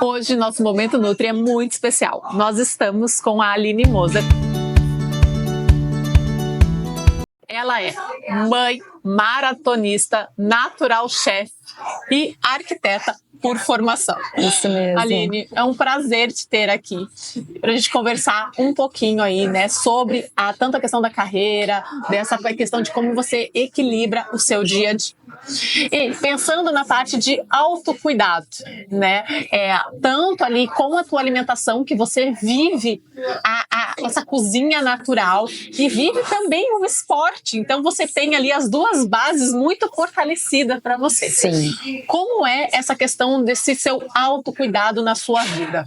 Hoje, nosso Momento Nutri é muito especial. Nós estamos com a Aline Moser. Ela é mãe, maratonista, natural chef e arquiteta por formação. Isso mesmo. Aline, é um prazer te ter aqui para a gente conversar um pouquinho aí, né, sobre tanto a questão da carreira, dessa questão de como você equilibra o seu dia a dia. E pensando na parte de autocuidado, né, tanto ali com a tua alimentação, que você vive essa cozinha natural e vive também o esporte, então você tem ali as duas bases muito fortalecidas para você. Sim. Como é essa questão desse seu autocuidado na sua vida?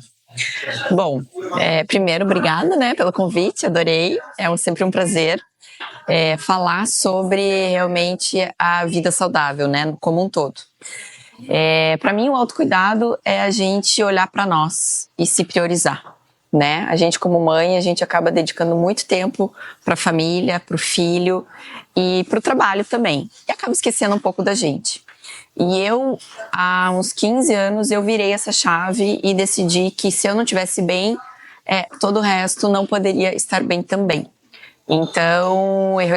Bom, primeiro, obrigada, né, pelo convite, adorei, sempre um prazer falar sobre realmente a vida saudável, né, como um todo. Para mim, o autocuidado é a gente olhar para nós e se priorizar, né? A gente, como mãe, a gente acaba dedicando muito tempo para a família, para o filho e para o trabalho também, e acaba esquecendo um pouco da gente. E eu, há uns 15 anos, eu virei essa chave e decidi que se eu não estivesse bem, todo o resto não poderia estar bem também. Então, eu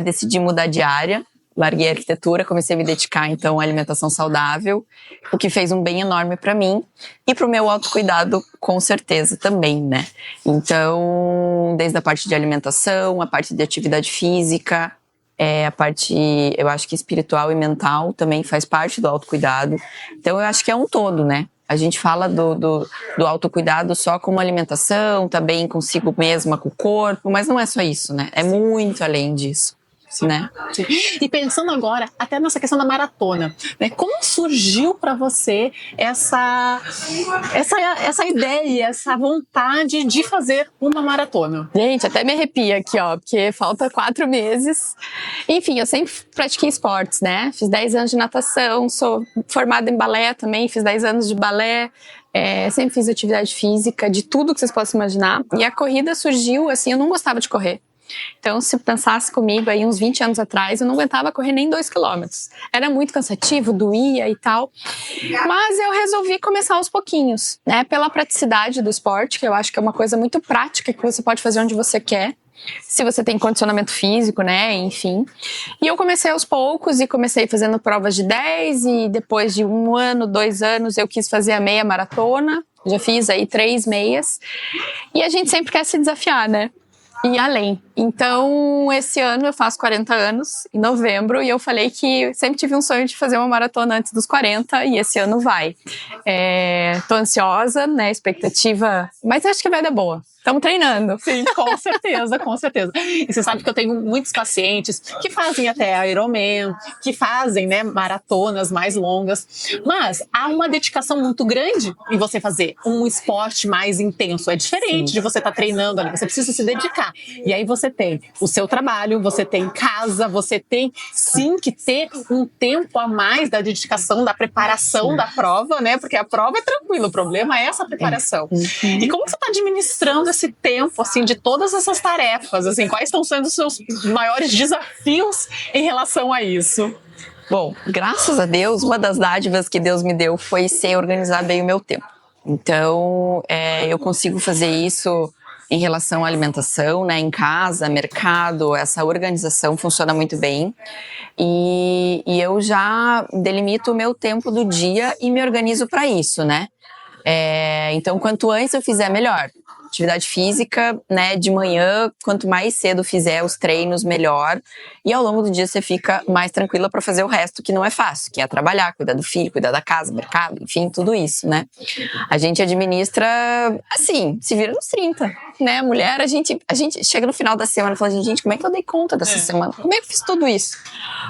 decidi mudar de área, larguei a arquitetura, comecei a me dedicar, então, à alimentação saudável, o que fez um bem enorme para mim e para o meu autocuidado, com certeza, também, né? Então, desde a parte de alimentação, a parte de atividade física, a parte, eu acho que espiritual e mental também faz parte do autocuidado. Então, eu acho que é um todo, né? A gente fala do autocuidado só como alimentação, tá bem consigo mesma, com o corpo, mas não é só isso, né? É muito além disso. Sim, né? Sim. E pensando agora até nessa questão da maratona, né? Como surgiu para você essa ideia, essa vontade de fazer uma maratona? Gente, até me arrepia aqui, ó, porque falta 4 meses. Enfim, eu sempre pratiquei esportes, né? Fiz 10 anos de natação, sou formada em balé também, fiz 10 anos de balé. Sempre fiz atividade física, de tudo que vocês possam imaginar. E a corrida surgiu, assim, eu não gostava de correr. Então, se pensasse comigo aí uns 20 anos atrás, eu não aguentava correr nem 2 quilômetros. Era muito cansativo, doía e tal. Mas eu resolvi começar aos pouquinhos, né? Pela praticidade do esporte, que eu acho que é uma coisa muito prática, que você pode fazer onde você quer. Se você tem condicionamento físico, né, enfim. E eu comecei aos poucos e comecei fazendo provas de 10 e depois de 1 ano, 2 anos, eu quis fazer a meia maratona. Já fiz aí 3 meias. E a gente sempre quer se desafiar, né? E além. Então, esse ano eu faço 40 anos, em novembro, e eu falei que sempre tive um sonho de fazer uma maratona antes dos 40, e esse ano vai. Tô ansiosa, né, expectativa, mas acho que vai dar boa. Estamos treinando. Sim, com certeza, com certeza. E você sabe que eu tenho muitos pacientes que fazem até Ironman, que fazem, né, maratonas mais longas, mas há uma dedicação muito grande em você fazer um esporte mais intenso. É diferente Sim. de você estar treinando ali, você precisa se dedicar. E aí você tem o seu trabalho, você tem casa, você tem sim que ter um tempo a mais da dedicação, da preparação da prova, né? Porque a prova é tranquila, o problema é essa preparação. E como você está administrando esse tempo, assim, de todas essas tarefas, assim, quais estão sendo os seus maiores desafios em relação a isso? Bom, graças a Deus, uma das dádivas que Deus me deu foi ser organizar bem o meu tempo. Então, eu consigo fazer isso em relação à alimentação, né, em casa, mercado, essa organização funciona muito bem. E eu já delimito o meu tempo do dia e me organizo para isso, né? Então, quanto antes eu fizer, melhor. Atividade física, né, de manhã, quanto mais cedo fizer os treinos, melhor. E ao longo do dia você fica mais tranquila para fazer o resto, que não é fácil, que é trabalhar, cuidar do filho, cuidar da casa, mercado, enfim, tudo isso, né? A gente administra, assim, se vira nos 30, né? A mulher, a gente chega no final da semana e fala, gente, como é que eu dei conta dessa semana? Como é que eu fiz tudo isso?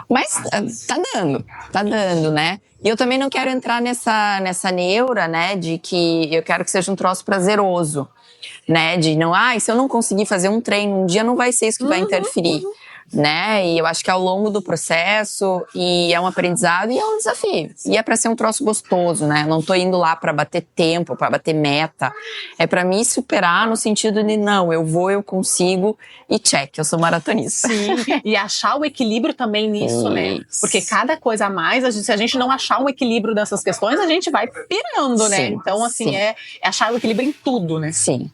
Mas tá dando, né? E eu também não quero entrar nessa neura, né, de que eu quero que seja um troço prazeroso, né, de não, se eu não conseguir fazer um treino um dia, não vai ser isso que vai interferir. né? E eu acho que ao longo do processo, e é um aprendizado e é um desafio. E é pra ser um troço gostoso, né? Eu não tô indo lá pra bater tempo, pra bater meta. É pra me superar no sentido de, não, eu vou, eu consigo e check, eu sou maratonista. Sim, e achar o equilíbrio também nisso, né? Porque cada coisa a mais, se a gente não achar um equilíbrio dessas questões, a gente vai pirando, né? Sim, Então, assim, sim. é achar o equilíbrio em tudo, né? Sim.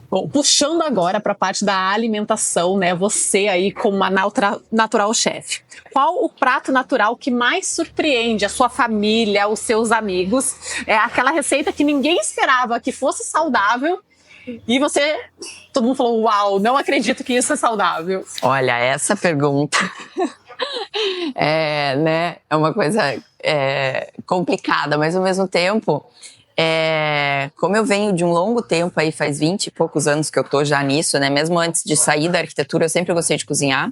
Bom, puxando agora para a parte da alimentação, né? Você aí como uma natural chef. Qual o prato natural que mais surpreende a sua família, os seus amigos? É aquela receita que ninguém esperava que fosse saudável e todo mundo falou, uau, não acredito que isso é saudável. Olha, essa pergunta né, é uma coisa complicada, mas ao mesmo tempo, como eu venho de um longo tempo aí, faz 20 e poucos anos que eu tô já nisso, né? Mesmo antes de sair da arquitetura, eu sempre gostei de cozinhar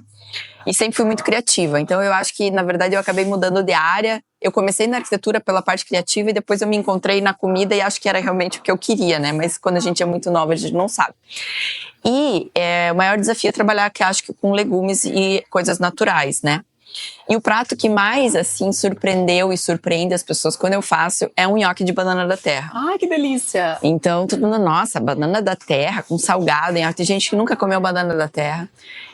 e sempre fui muito criativa. Então eu acho que, na verdade, eu acabei mudando de área. Eu comecei na arquitetura pela parte criativa e depois eu me encontrei na comida e acho que era realmente o que eu queria, né? Mas quando a gente é muito nova, a gente não sabe. E o maior desafio é trabalhar, que acho que com legumes e coisas naturais, né? E o prato que mais, assim, surpreendeu e surpreende as pessoas quando eu faço é um nhoque de banana da terra. Ai, que delícia! Então, todo mundo, nossa, banana da terra com salgado. Tem gente que nunca comeu banana da terra.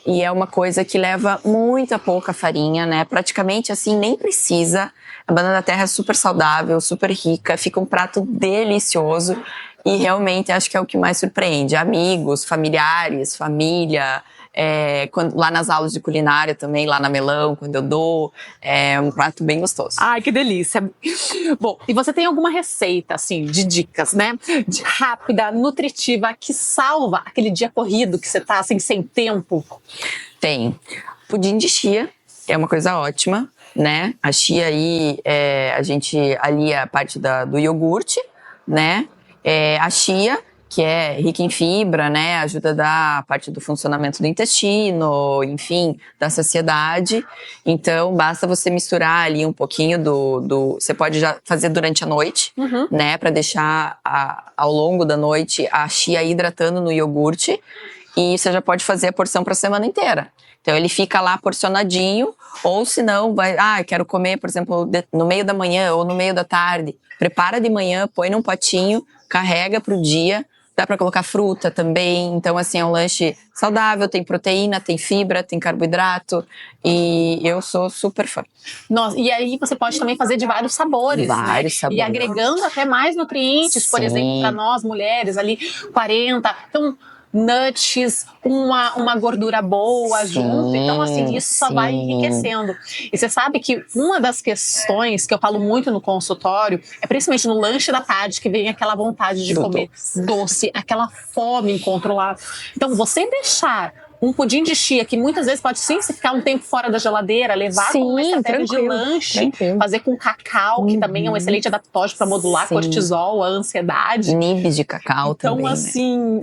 E é uma coisa que leva muita pouca farinha, né? Praticamente, assim, nem precisa. A banana da terra é super saudável, super rica, fica um prato delicioso. E realmente acho que é o que mais surpreende. Amigos, familiares, família... lá nas aulas de culinária também, lá na Melão, quando eu dou, é um prato bem gostoso. Ai, que delícia. Bom, e você tem alguma receita, assim, de dicas, né? Rápida, nutritiva, que salva aquele dia corrido que você tá, assim, sem tempo? Tem. Pudim de chia, é uma coisa ótima, né? A chia aí, a gente alia a parte do iogurte, né? A chia, que é rica em fibra, né, ajuda a dar a parte do funcionamento do intestino, enfim, da saciedade. Então, basta você misturar ali um pouquinho você pode já fazer durante a noite, né, para deixar ao longo da noite a chia hidratando no iogurte, e você já pode fazer a porção para a semana inteira. Então, ele fica lá porcionadinho, ou se não, quero comer, por exemplo, no meio da manhã ou no meio da tarde. Prepara de manhã, põe num potinho, carrega pro dia. Dá para colocar fruta também, então assim, é um lanche saudável, tem proteína, tem fibra, tem carboidrato e eu sou super fã. Nossa, e aí você pode também fazer de vários sabores, vários, né? Sabores. E agregando até mais nutrientes, por exemplo, para nós mulheres ali, 40, então nuts, uma gordura boa junto, então assim, isso só vai enriquecendo. E você sabe que uma das questões que eu falo muito no consultório é principalmente no lanche da tarde, que vem aquela vontade de comer doce, aquela fome incontrolável. Então, você deixar um pudim de chia, que muitas vezes pode sim ficar um tempo fora da geladeira, levar como uma estratégia de lanche, fazer com cacau, que também é um excelente adaptógeno para modular cortisol, a ansiedade. Nibs de cacau então, também. Então, assim,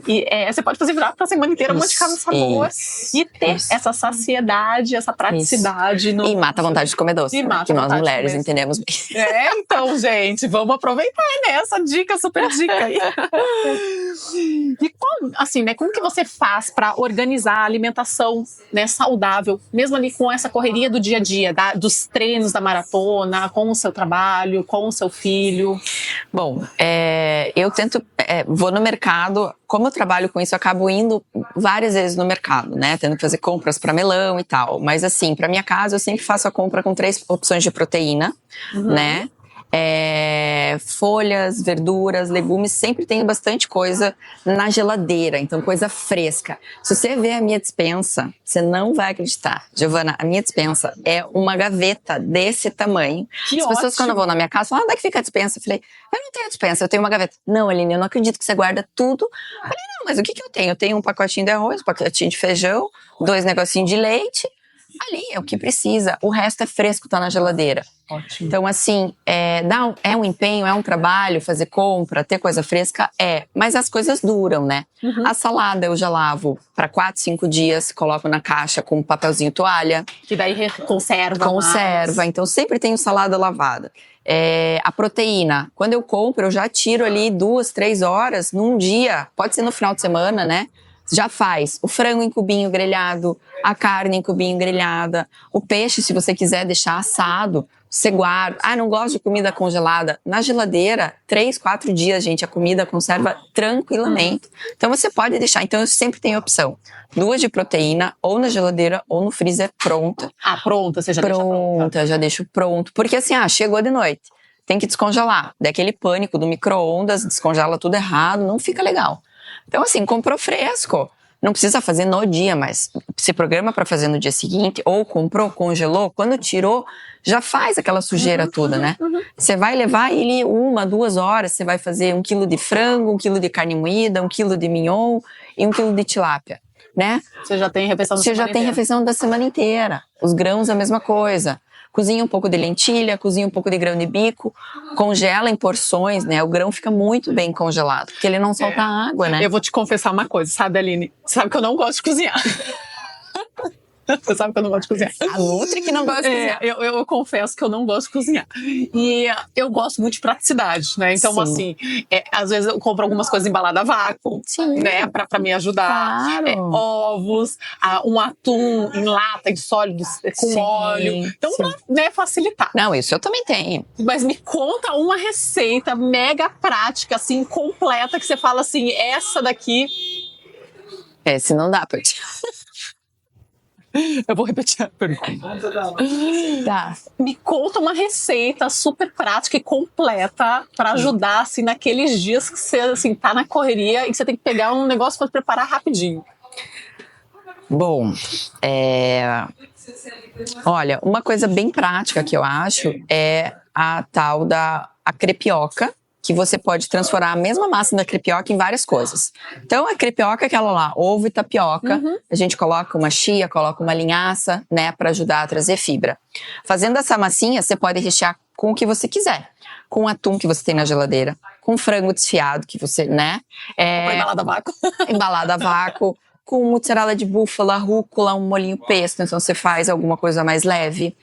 você pode fazer virar para a semana inteira um monte de cada sabor e ter essa saciedade, essa praticidade. E mata a vontade de comer doce, que nós mulheres entendemos bem. Então, gente, vamos aproveitar, né? Essa dica, super dica aí. E assim, né, como que você faz para organizar a alimentação, né, saudável, mesmo ali com essa correria do dia a dia, dos treinos da maratona, com o seu trabalho, com o seu filho? Bom, eu tento, vou no mercado, como eu trabalho com isso, eu acabo indo várias vezes no mercado, né, tendo que fazer compras para melão e tal, mas assim, para minha casa eu sempre faço a compra com 3 opções de proteína, né, folhas, verduras, legumes, sempre tenho bastante coisa na geladeira, então coisa fresca. Se você ver a minha despensa, você não vai acreditar. Giovana, a minha despensa é uma gaveta desse tamanho. Que As pessoas quando vão na minha casa falam, onde é que fica a despensa? Eu falei, eu não tenho despensa, eu tenho uma gaveta. Não, Aline, eu não acredito que você guarda tudo. Eu falei, não, mas o que eu tenho? Eu tenho um pacotinho de arroz, um pacotinho de feijão, 2 negocinhos de leite. Ali é o que precisa, o resto é fresco, tá na geladeira. Ótimo. Então, assim, é um empenho, é um trabalho fazer compra, ter coisa fresca, mas as coisas duram, né? A salada eu já lavo para 4, 5 dias, coloco na caixa com um papelzinho toalha. Que daí conserva. Conserva, então sempre tenho salada lavada. A proteína, quando eu compro, eu já tiro ali 2, 3 horas num dia, pode ser no final de semana, né? já faz o frango em cubinho grelhado, a carne em cubinho grelhada, o peixe, se você quiser deixar assado, você guarda. Ah, não gosto de comida congelada. Na geladeira, 3, 4 dias, gente, a comida conserva tranquilamente. Então você pode deixar. Então eu sempre tenho opção. 2 de proteína, ou na geladeira, ou no freezer pronta. Ah, pronta, você já deixa pronta. Já deixo pronto. Porque assim, chegou de noite. Tem que descongelar. Daquele pânico do micro-ondas, descongela tudo errado, não fica legal. Então assim, comprou fresco. Não precisa fazer no dia, mas se programa para fazer no dia seguinte, ou comprou, congelou, quando tirou, já faz aquela sujeira toda, né? Você vai levar ele 1, 2 horas, você vai fazer 1 quilo de frango, 1 quilo de carne moída, 1 quilo de mignon e 1 quilo de tilápia, né? Você já tem refeição da semana inteira. Você já tem refeição da semana inteira. Os grãos, a mesma coisa. Cozinha um pouco de lentilha, cozinha um pouco de grão de bico, congela em porções, né? O grão fica muito bem congelado, porque ele não solta água, né? Eu vou te confessar uma coisa, sabe, Aline? Você sabe que eu não gosto de cozinhar. Você sabe que eu não gosto de cozinhar. A Nutri que não gosta de cozinhar. Eu confesso que eu não gosto de cozinhar. E eu gosto muito de praticidade, né? Então, Sim. assim, às vezes eu compro algumas coisas embaladas a vácuo, Sim. né? Pra me ajudar. Claro. Ovos, um atum em lata, em sólidos, com Sim, óleo. Então, sim. pra, né, facilitar. Não, isso eu também tenho. Mas me conta uma receita mega prática, assim, completa, que você fala assim, essa daqui... Se não dá, porque... Eu vou repetir a pergunta. Tá. Me conta uma receita super prática e completa para ajudar, assim, naqueles dias que você, assim, tá na correria e que você tem que pegar um negócio para preparar rapidinho. Bom, olha, uma coisa bem prática que eu acho é a tal da crepioca, que você pode transformar a mesma massa da crepioca em várias coisas. Então, a crepioca é aquela lá, ovo e tapioca. A gente coloca uma chia, coloca uma linhaça, né, para ajudar a trazer fibra. Fazendo essa massinha, você pode rechear com o que você quiser. Com atum que você tem na geladeira, com frango desfiado que você, né? Embalada a vácuo. Embalada a vácuo, com mozzarella de búfala, rúcula, um molhinho pesto. Então, você faz alguma coisa mais leve.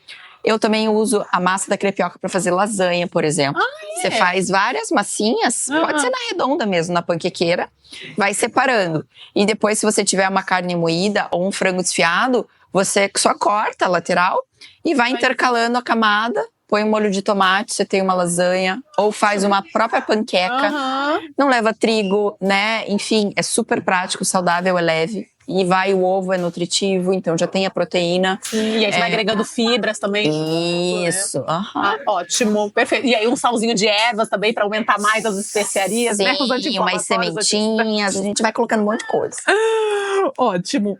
Eu também uso a massa da crepioca para fazer lasanha, por exemplo. Você faz várias massinhas, pode ser na redonda mesmo, na panquequeira, vai separando. E depois, se você tiver uma carne moída ou um frango desfiado, você só corta a lateral e vai intercalando a camada, põe um molho de tomate, você tem uma lasanha, ou faz uma própria panqueca. Não leva trigo, né? Enfim, é super prático, saudável, é leve. E o ovo é nutritivo, então já tem a proteína. E aí você vai agregando fibras também. Isso. Ótimo, perfeito. E aí um salzinho de ervas também para aumentar mais as especiarias, sim, né? Os umas sementinhas, a gente vai colocando um monte de coisa. Ótimo.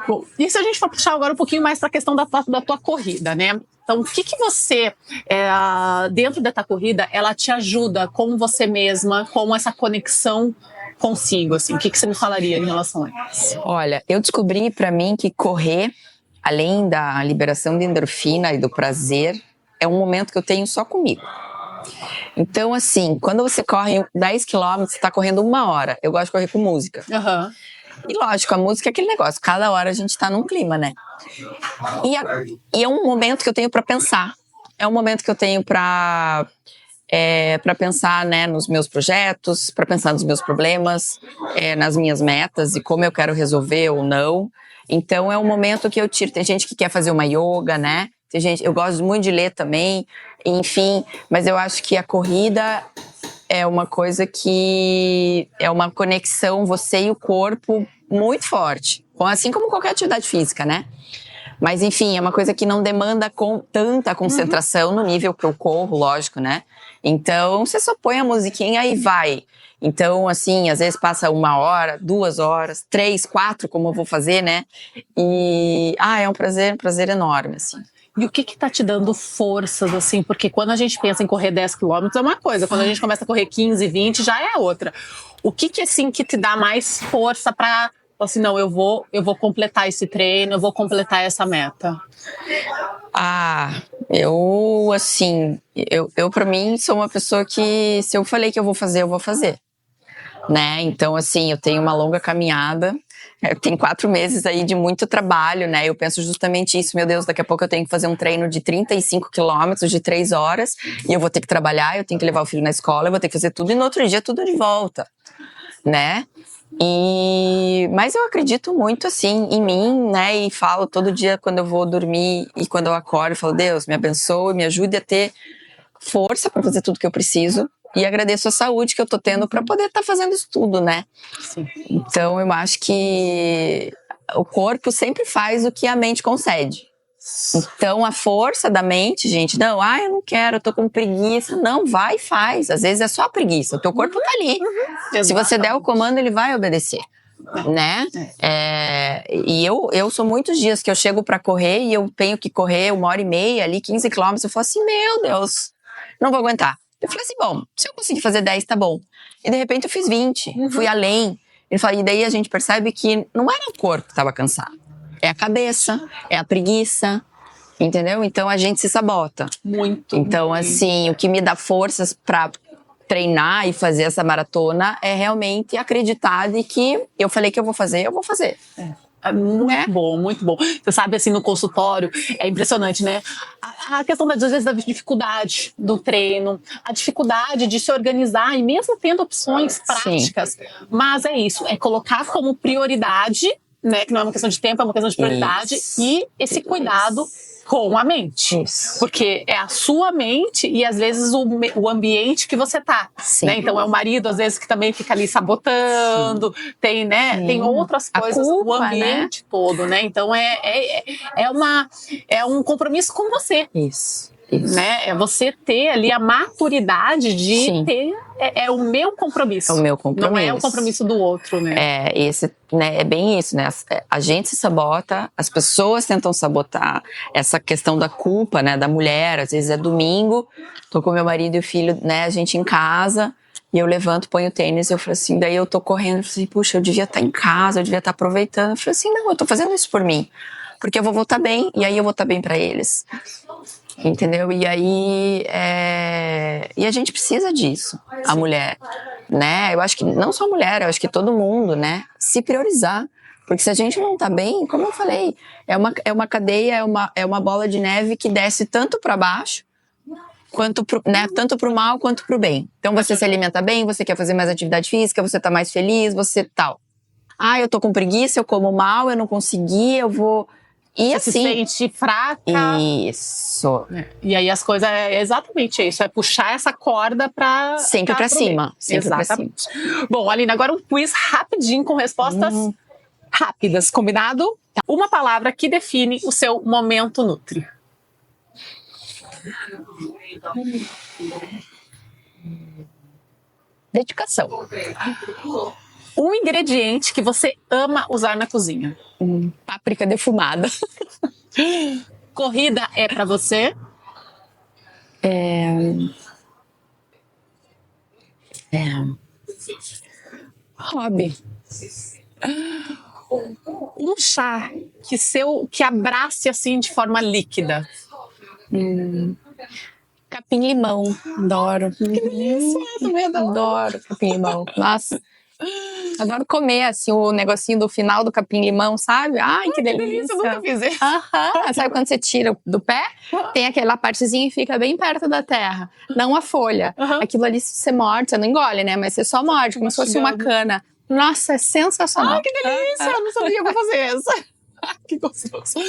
Bom, e se a gente for puxar agora um pouquinho mais para a questão da tua corrida, né? Então, o que você, dentro da tua corrida, ela te ajuda com você mesma, com essa conexão consigo, assim? O que você me falaria em relação a isso? Olha, eu descobri pra mim que correr, além da liberação de endorfina e do prazer, é um momento que eu tenho só comigo. Então, assim, quando você corre 10 quilômetros, você tá correndo 1 hora. Eu gosto de correr com música. E lógico, a música é aquele negócio, cada hora a gente tá num clima, né? E é um momento que eu tenho pra pensar. É um momento que eu tenho pra pensar, né, nos meus projetos, para pensar nos meus problemas, nas minhas metas e como eu quero resolver ou não. Então é um momento que eu tiro. Tem gente que quer fazer uma yoga, né? Tem gente, eu gosto muito de ler também, enfim. Mas eu acho que a corrida é uma coisa que é uma conexão, você e o corpo, muito forte. Assim como qualquer atividade física, né? Mas enfim, é uma coisa que não demanda tanta concentração no nível que eu corro, lógico, né? Então, você só põe a musiquinha e vai. Então, assim, às vezes passa 1 hora, 2 horas, 3, 4, como eu vou fazer, né? E, é um prazer enorme, assim. E o que tá te dando forças, assim? Porque quando a gente pensa em correr 10 quilômetros é uma coisa, quando a gente começa a correr 15, 20 já é outra. O que assim, que te dá mais força pra... Assim, não, eu vou completar esse treino, eu vou completar essa meta? Eu pra mim sou uma pessoa que se eu falei que eu vou fazer, né? Então, assim, eu tenho uma longa caminhada, tem 4 meses aí de muito trabalho, né? Eu penso justamente isso, meu Deus, daqui a pouco eu tenho que fazer um treino de 35 quilômetros, de 3 horas, e eu vou ter que trabalhar, eu tenho que levar o filho na escola, eu vou ter que fazer tudo, e no outro dia tudo de volta, né? Mas eu acredito muito, assim, em mim, né? E falo todo dia quando eu vou dormir e quando eu acordo, eu falo, Deus, me abençoe, me ajude a ter força para fazer tudo que eu preciso. E agradeço a saúde que eu tô tendo para poder estar fazendo isso tudo, né? Sim. Então, eu acho que o corpo sempre faz o que a mente concede. Então, a força da mente, gente, não, eu não quero, eu tô com preguiça. Não, vai e faz. Às vezes é só preguiça, o teu corpo tá ali. Se você der o comando, ele vai obedecer, né? E eu sou muitos dias que eu chego pra correr e eu tenho que correr 1h30 ali, 15 quilômetros, eu falo assim, meu Deus, não vou aguentar. Eu falei assim, bom, se eu conseguir fazer 10, tá bom. E de repente eu fiz 20, fui além. Ele fala, e daí a gente percebe que não era o corpo que estava cansado. É a cabeça, é a preguiça, entendeu? Então a gente se sabota. Muito. Então, assim, o que me dá forças pra treinar e fazer essa maratona é realmente acreditar de que eu falei que eu vou fazer, eu vou fazer. É muito bom, muito bom. Você sabe, assim, no consultório, é impressionante, né? A questão, às vezes, da dificuldade do treino, a dificuldade de se organizar, e mesmo tendo opções práticas. Sim. Mas é isso, é colocar como prioridade, né? Que não é uma questão de tempo, é uma questão de prioridade. E esse cuidado com a mente. Isso. Porque é a sua mente e, às vezes, o ambiente que você tá. Né? Então, é o marido, às vezes, que também fica ali sabotando. Sim. Tem, né? Sim. Tem outras coisas, culpa, o ambiente, né? Todo, né? Então, é um compromisso com você. Isso. Né? É você ter ali a maturidade de Sim. ter... É o meu compromisso. É o meu compromisso. Não é o compromisso do outro, né? É bem isso, né? A gente se sabota, as pessoas tentam sabotar. Essa questão da culpa, né? Da mulher, às vezes é domingo, tô com meu marido e o filho, né? A gente em casa, e eu levanto, ponho o tênis, e eu falo assim, daí eu tô correndo, eu falo assim, puxa, eu devia estar em casa, eu devia estar aproveitando. Eu falo assim, não, eu tô fazendo isso por mim. Porque eu vou voltar bem, e aí eu vou estar bem pra eles. Entendeu? E aí e a gente precisa disso, a mulher, né? Eu acho que não só a mulher, eu acho que todo mundo, né? Se priorizar, porque se a gente não tá bem, como eu falei, é uma cadeia, é uma bola de neve que desce tanto para baixo quanto né? Tanto pro mal quanto pro bem. Então você se alimenta bem, você quer fazer mais atividade física, você tá mais feliz, você tal. Eu tô com preguiça, eu como mal, eu não consegui, eu vou... E você assim, se sente fraca. Isso. E aí as coisas é exatamente isso. É puxar essa corda pra... Sempre pra cima. Sempre exatamente. Pra cima. Bom, Aline, agora um quiz rapidinho com respostas rápidas. Combinado? Uma palavra que define o seu momento Nutri. Dedicação. Um ingrediente que você ama usar na cozinha. Páprica defumada. Corrida é pra você? Hobby. Um chá que abrace assim de forma líquida. Capim-limão. Adoro. Que delícia! Também adoro capim-limão. Nossa. Adoro comer, assim, o negocinho do final do capim-limão, sabe? Ai, que delícia. Eu nunca fiz isso. Sabe quando você tira do pé? Tem aquela partezinha que fica bem perto da terra. Não a folha. Aquilo ali, se você morde, você não engole, né? Mas você só morde, como se fosse uma cana. Nossa, é sensacional. Ai, que delícia! Eu não sabia que eu fazer isso. Que gostoso.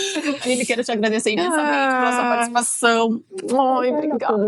Aline, quero te agradecer imensamente pela sua participação. Ai, obrigada.